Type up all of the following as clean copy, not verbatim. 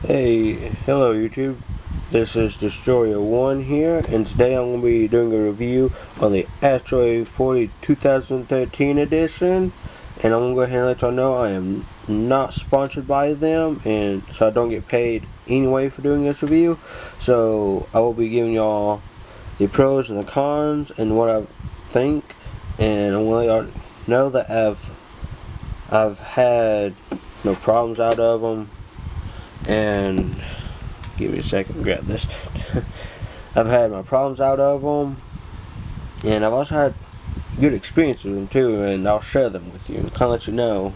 Hey, hello YouTube. This is Astro A40 here, and today I'm going to be doing a review on the Astro A40 2013 edition. And I'm going to go ahead and let y'all know I am not sponsored by them, and so I don't get paid anyway for doing this review. So I will be giving y'all the pros and the cons and what I think, and I'm going to let y'all know that I've had no problems out of them. And give me a second to grab this. I've had my problems out of them, and I've also had good experiences with them too, and I'll share them with you and kind of let you know,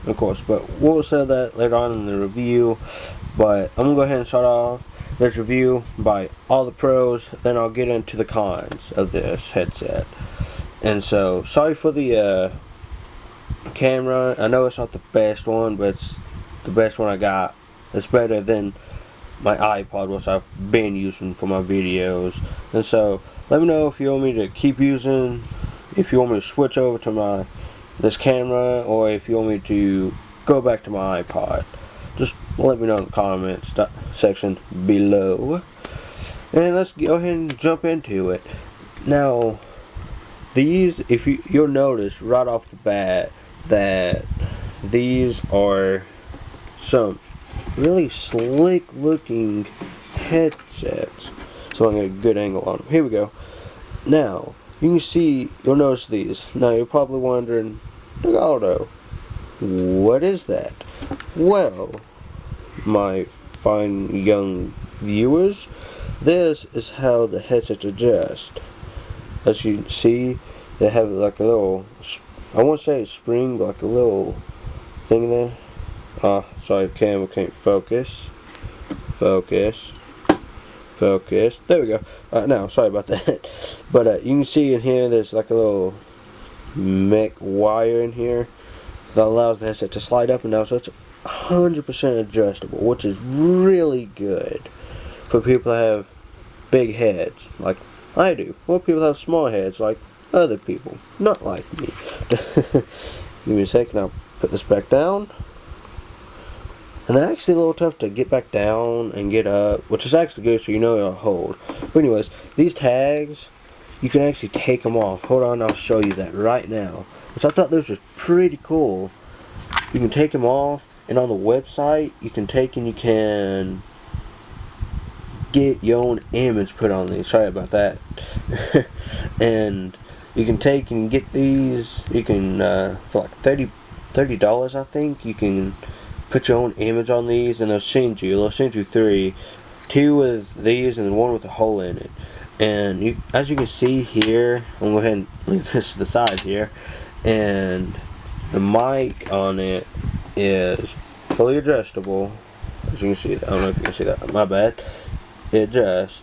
of course. But we'll say that later on in the review. But I'm gonna go ahead and start off this review by all the pros, then I'll get into the cons of this headset. And so, sorry for the camera. I know it's not the best one, but it's the best one I got. It's better than my iPod, which I've been using for my videos. And so let me know if you want me to keep using, if you want me to switch over to this camera, or if you want me to go back to my iPod. Just let me know in the comments section below. And let's go ahead and jump into it. Now, these, if you'll notice right off the bat that these are some really slick looking headsets. So I'm going to get a good angle on them. Here we go. Now, you can see, you'll notice these. Now you're probably wondering, Aldo, what is that? Well, my fine young viewers, this is how the headsets adjust. As you can see, they have like a little, I won't say a spring, but like a little thing there. Sorry, the camera can't focus. Focus. There we go. Now, sorry about that. But you can see in here, there's like a little mech wire in here that allows the headset to slide up and down. So it's 100% adjustable, which is really good for people that have big heads, like I do. Or people have small heads, like other people, not like me. Give me a second. I'll put this back down. And they're actually a little tough to get back down and get up, which is actually good, so you know it'll hold. But anyways, these tags, you can actually take them off. Hold on, I'll show you that right now. Which I thought this was pretty cool. You can take them off, and on the website, you can take and you can get your own image put on these. Sorry about that. And you can take and get these, you can, for like $30 I think, you can put your own image on these, and they'll send you 3, 2 with these and 1 with a hole in it. And as you can see here, I'm going to go ahead and leave this to the side here, and the mic on it is fully adjustable. As you can see, I don't know if you can see that, my bad. It adjusts.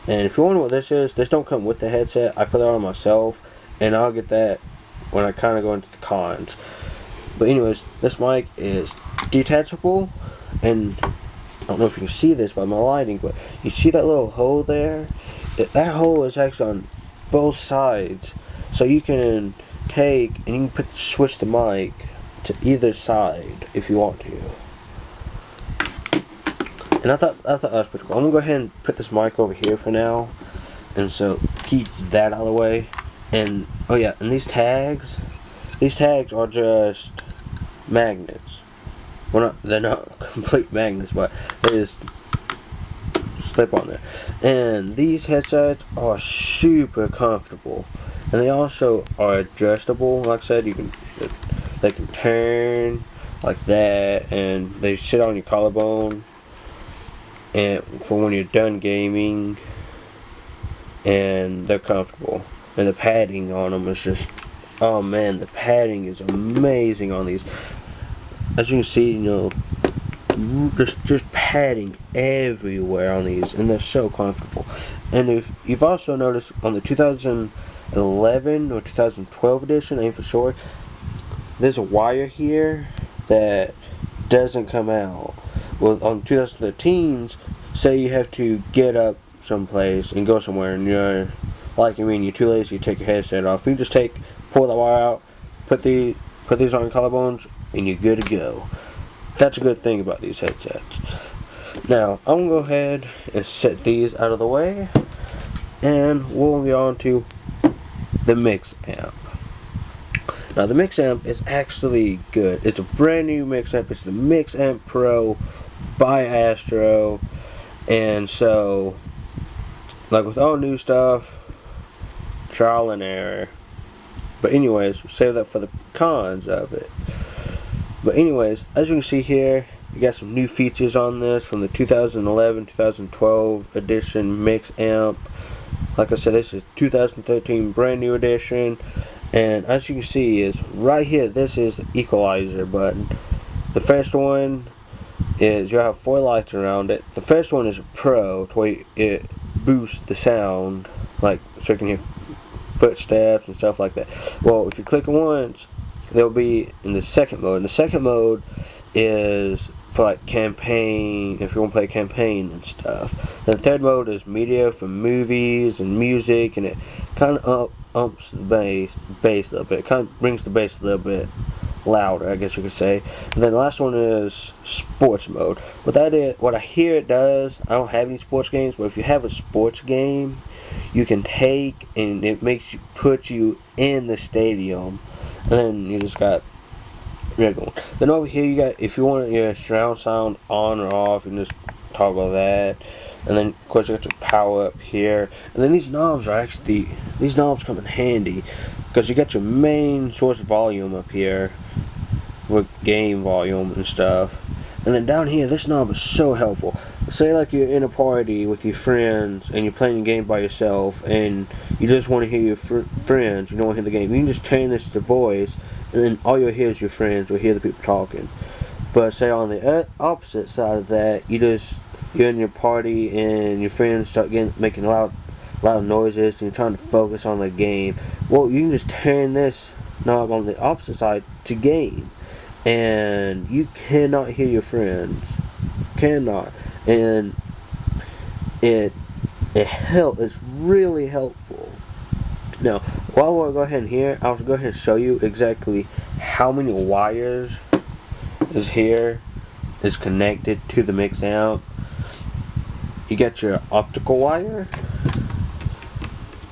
And if you wonder what this is, this don't come with the headset. I put that on myself, and I'll get that when I kind of go into the cons. But anyways, this mic is detachable, and I don't know if you can see this by my lighting, but you see that little hole there? That hole is actually on both sides, so you can take and you can switch the mic to either side if you want to. And I thought that was pretty cool. I'm gonna go ahead and put this mic over here for now, and so keep that out of the way. And oh yeah, and these tags are just magnets. Well, they're not complete magnets, but they just slip on there. And these headsets are super comfortable, and they also are adjustable. Like I said, they can turn like that, and they sit on your collarbone, and for when you're done gaming, and they're comfortable. And the padding on them is just, oh man, the padding is amazing on these. As you can see, you know, just padding everywhere on these, and they're so comfortable. And if you've also noticed on the 2011 or 2012 edition, I ain't for sure, there's a wire here that doesn't come out. Well, on 2013s, say you have to get up someplace and go somewhere, and you're you're too lazy to take your headset off. You just pull that wire out, put these on your collarbones, and you're good to go. That's a good thing about these headsets. Now, I'm going to go ahead and set these out of the way, and we'll get on to the mix amp. Now, the mix amp is actually good. It's a brand new mix amp. It's the Mix Amp Pro by Astro, and so, like with all new stuff, trial and error. But anyways, we'll save that for the cons of it. But anyways, as you can see here, you got some new features on this from the 2011-2012 edition mix amp. Like I said, this is 2013 brand new edition. And as you can see is right here, this is the equalizer button. The first one is, you have 4 lights around it. The first one is Pro, to where it boosts the sound, like so you can hear footsteps and stuff like that. Well, if you click it once, they'll be in the second mode. And the second mode is for like campaign, if you want to play campaign and stuff. Then the third mode is media for movies and music, and it kind of umps the bass a little bit. It kind of brings the bass a little bit louder, I guess you could say. And then the last one is sports mode. What I hear it does, I don't have any sports games, but if you have a sports game, you can take and it put you in the stadium, and then you just got regular one. Then over here you got, if you want your surround sound on or off, you can just toggle that. And then of course you got your power up here. And then these knobs come in handy because you got your main source volume up here with game volume and stuff. And then down here, this knob is so helpful. Say like you're in a party with your friends and you're playing a game by yourself and you just want to hear your friends, you don't want to hear the game. You can just turn this to voice, and then all you'll hear is your friends or hear the people talking. But say on the opposite side of that, you're in your party and your friends start making loud noises and you're trying to focus on the game. Well, you can just turn this knob on the opposite side to game, and you cannot hear your friends. Cannot. And it's really helpful. Now, while we'll go ahead and hear, I'll go ahead and show you exactly how many wires is connected to the mix amp. You got your optical wire.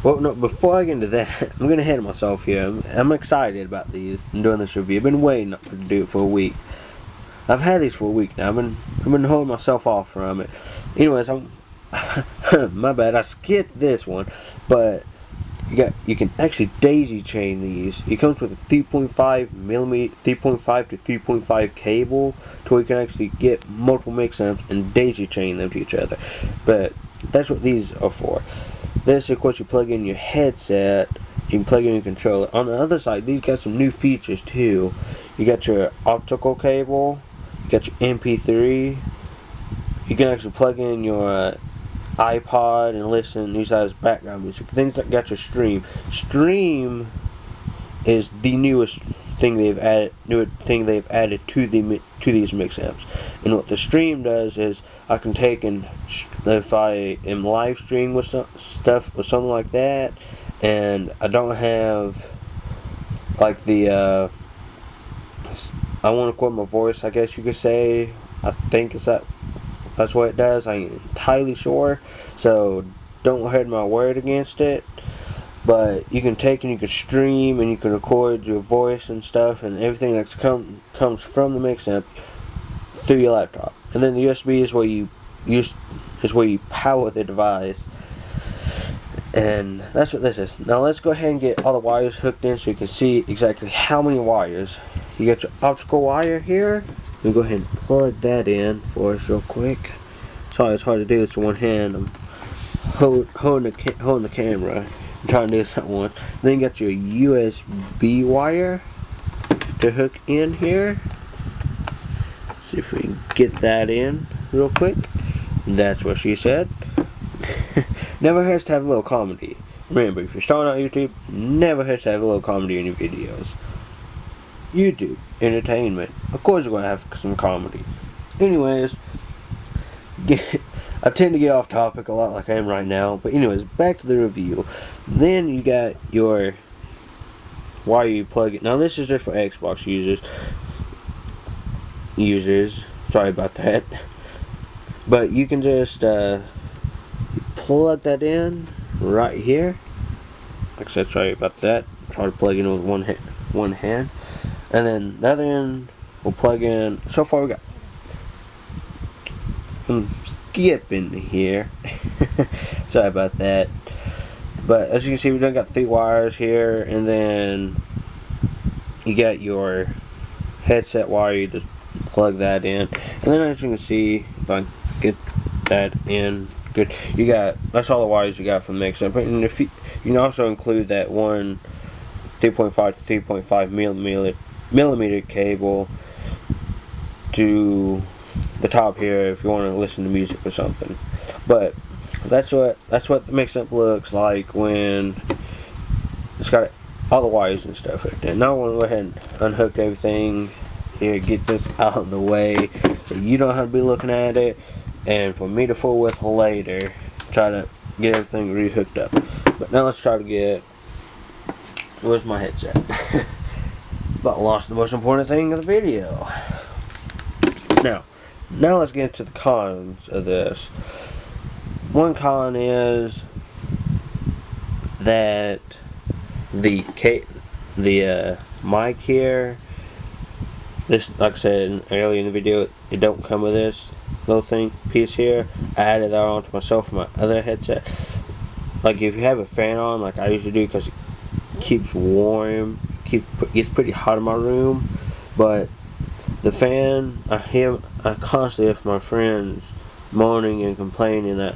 Well, no, before I get into that, I'm gonna ahead of myself here. I'm excited about these and doing this review. I've been waiting to do it for a week. I've had these for a week now. I've been holding myself off from it. Anyways, my bad. I skipped this one, but you can actually daisy chain these. It comes with a 3.5 to 3.5 cable, to where you can actually get multiple mix amps and daisy chain them to each other. But that's what these are for. This, of course, you plug in your headset. You can plug in your controller. On the other side, these got some new features too. You got your optical cable. You got your MP3. You can actually plug in your iPod and listen, use that as background music. Then you got your stream. Stream is the newest thing they've added to these mix amps. And what the stream does is, I can take and if I am live streaming with stuff or something like that, and I don't have like the I want to record my voice, I guess you could say. I think that's what it does. I ain't entirely sure, so don't hold my word against it. But you can take and you can stream and you can record your voice and stuff, and everything that comes from the mix amp through your laptop. And then the USB is where you power the device. And that's what this is. Now let's go ahead and get all the wires hooked in so you can see exactly how many wires. You got your optical wire here. We'll go ahead and plug that in for us real quick. Sorry, it's hard to do this with one hand. I'm holding the camera. I'm trying to do this at once. Then you got your USB wire to hook in here. See if we can get that in real quick. That's what she said. Never hurts to have a little comedy. Remember, if you're starting out YouTube, never hurts to have a little comedy in your videos. YouTube, entertainment. Of course you're going to have some comedy. Anyways, I tend to get off topic a lot like I am right now. But anyways, back to the review. Then you got your wire you plug it. Now this is just for Xbox users. users. Sorry about that. But you can just plug that in right here. Like I said, sorry about that. Try to plug in with one hand, and then the other end will plug in. So far we got some skip in here. Sorry about that. But as you can see, we done got 3 wires here, and then you got your headset wire. You just plug that in, and then as you can see, if I get that in good, you got, that's all the wires you got from the mix-up. And if you can also include that one 3.5 to 3.5 millimeter cable to the top here if you want to listen to music or something. But that's what the mix-up looks like when it's got all the wires and stuff right there. Now I want to go ahead and unhook everything here, get this out of the way so you don't have to be looking at it, and for me to fool with later, try to get everything re-hooked up. But now let's try to get, where's my headset? But lost the most important thing of the video. Now let's get into the cons of this. One con is that the mic here, this, like I said earlier in the video, it don't come with this little piece here. I added that onto myself from my other headset. Like if you have a fan on, like I usually do, because it keeps warm, it's pretty hot in my room. But the fan, I constantly have my friends moaning and complaining that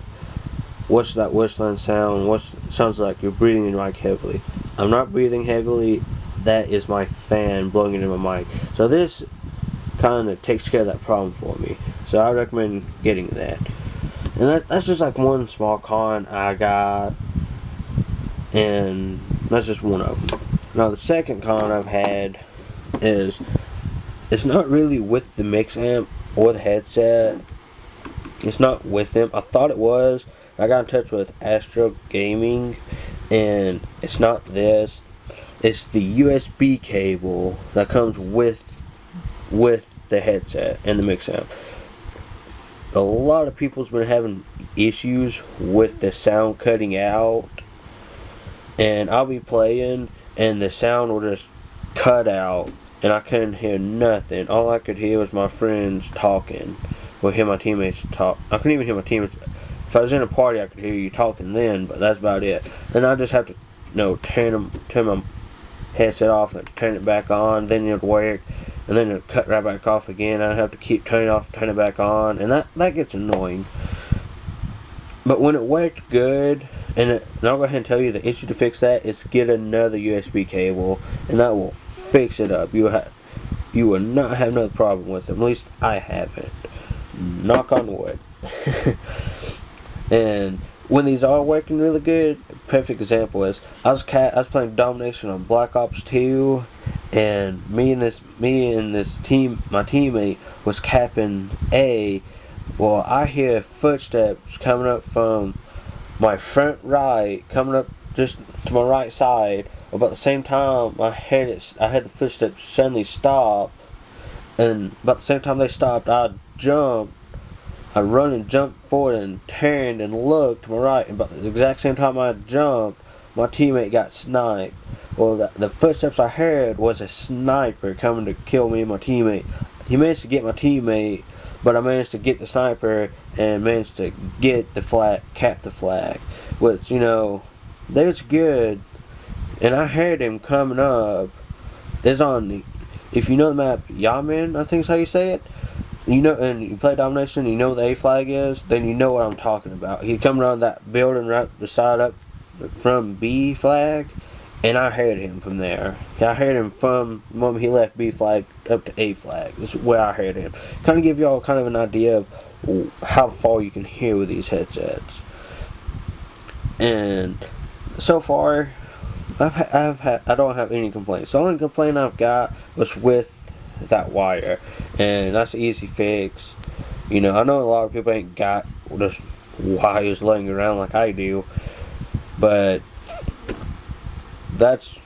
what's that whistling sound? Sounds like you're breathing in your mic heavily. I'm not breathing heavily. That is my fan blowing into my mic. So this kind of takes care of that problem for me. So I recommend getting that. And that's just like one small con I got, and that's just one of them. Now the second con I've had is it's not really with the mix amp or the headset. It's not with them. I thought it was. I got in touch with Astro Gaming, and it's not this. It's the USB cable that comes with the headset and the mix amp. A lot of people's been having issues with the sound cutting out, and I'll be playing and the sound will just cut out and I couldn't hear nothing. All I could hear was my friends talking. Well, hear my teammates talk. I couldn't even hear my teammates. If I was in a party, I could hear you talking then, but that's about it. And I just have to, turn my headset off and turn it back on. Then it would work, and then it would cut right back off again. I'd have to keep turning it off, turn it back on, and that gets annoying. But when it worked good, and I'll go ahead and tell you the issue to fix that is get another USB cable, and that will fix it up. You will not have another problem with it. At least I haven't. Knock on wood. And when these are working really good, perfect example is I was playing Domination on Black Ops 2, and me and this team, my teammate was capping A. Well, I hear footsteps coming up from my front right, coming up just to my right side. About the same time I had the footsteps suddenly stop, and about the same time they stopped, I jumped. I run and jumped forward and turned and looked to my right, and about the exact same time I jumped, my teammate got sniped. Well, the footsteps I heard was a sniper coming to kill me and my teammate. He managed to get my teammate, but I managed to get the sniper and managed to get the flag, cap the flag, which, that's good. And I heard him coming up. It's on, if you know the map, Yaman, I think is how you say it. And you play Domination, you know what the A flag is, then you know what I'm talking about. He come around that building right beside up from B flag, and I heard him from there. I heard him from the moment he left B flag up to A flag. This is where I heard him. Kind of give y'all kind of an idea of how far you can hear with these headsets. And so far, I don't have any complaints. The only complaint I've got was with that wire, and that's an easy fix. I know a lot of people ain't got just wires laying around like I do, but that's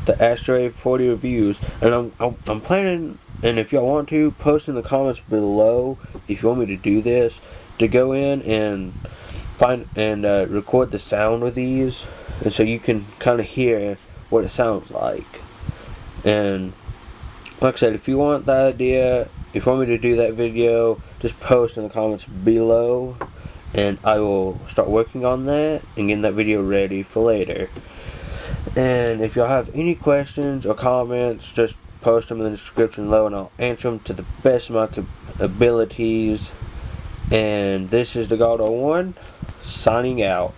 the Astro A40 reviews, and I'm planning And if y'all want to, post in the comments below if you want me to do this, to go in and find and record the sound of these, and so you can kind of hear what it sounds like. And like I said, if you want that idea, if you want me to do that video, just post in the comments below, and I will start working on that and getting that video ready for later. And if y'all have any questions or comments, just post them in the description below, and I'll answer them to the best of my abilities. And this is the God01 signing out.